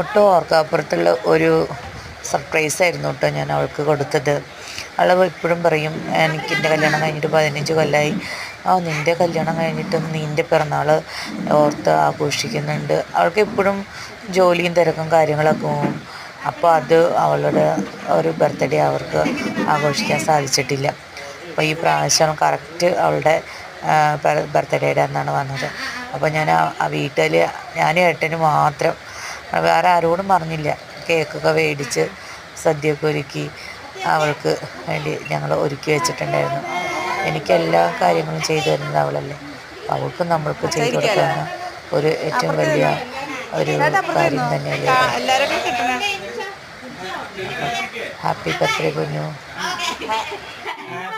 ഒട്ടും ഓർക്കാപ്പുറത്തുള്ള ഒരു സർപ്രൈസായിരുന്നു കേട്ടോ ഞാൻ അവൾക്ക് കൊടുത്തത്. അവൾ ഇപ്പോഴും പറയും, എനിക്ക് എൻ്റെ കല്യാണം കഴിഞ്ഞിട്ട് 15 കൊല്ലമായി, നിൻ്റെ കല്യാണം കഴിഞ്ഞിട്ടും നിൻ്റെ പിറന്നാൾ ഓർത്ത് ആഘോഷിക്കുന്നുണ്ട്. അവൾക്ക് എപ്പോഴും ജോലിയും തിരക്കും കാര്യങ്ങളൊക്കെ പോവും. അപ്പോൾ അത് അവളുടെ ഒരു ബർത്ത്ഡേ അവർക്ക് ആഘോഷിക്കാൻ സാധിച്ചിട്ടില്ല. അപ്പോൾ ഈ പ്രാവശ്യം കറക്റ്റ് അവളുടെ ബർത്ത്ഡേയുടെ അന്നാണ് വന്നത്. അപ്പോൾ ഞാൻ ആ വീട്ടിൽ ഞാനും ഏട്ടനും മാത്രം, വേറെ ആരോടും പറഞ്ഞില്ല. കേക്കൊക്കെ മേടിച്ച് സദ്യയൊക്കെ ഒരുക്കി അവൾക്ക് വേണ്ടി ഞങ്ങൾ ഒരുക്കി വെച്ചിട്ടുണ്ടായിരുന്നു. എനിക്കെല്ലാ കാര്യങ്ങളും ചെയ്തു തരുന്നത് അവളല്ലേ. അവൾക്കും നമ്മൾക്ക് ചെയ്തു കൊടുക്കുന്ന ഒരു ഏറ്റവും വലിയ ഒരു കാര്യം തന്നെയല്ലേ. ഹാപ്പി ബർത്ത്ഡേ കുഞ്ഞു.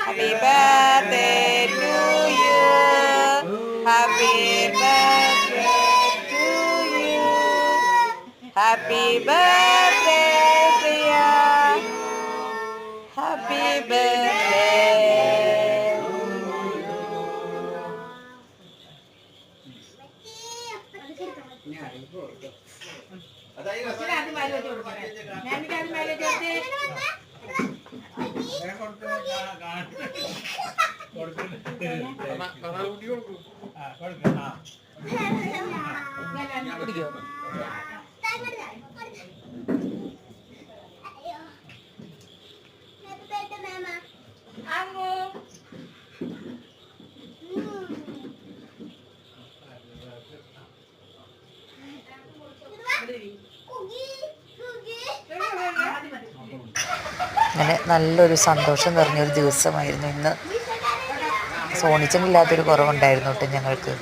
Happy birthday to you. Happy birthday to you. Happy birthday, Priya. Happy birthday. അങ്ങനെ നല്ലൊരു സന്തോഷം നിറഞ്ഞൊരു ദിവസമായിരുന്നു ഇന്ന്. സോണിച്ചനില്ലാത്തൊരു കുറവുണ്ടായിരുന്നു കേട്ടോ ഞങ്ങൾക്ക്.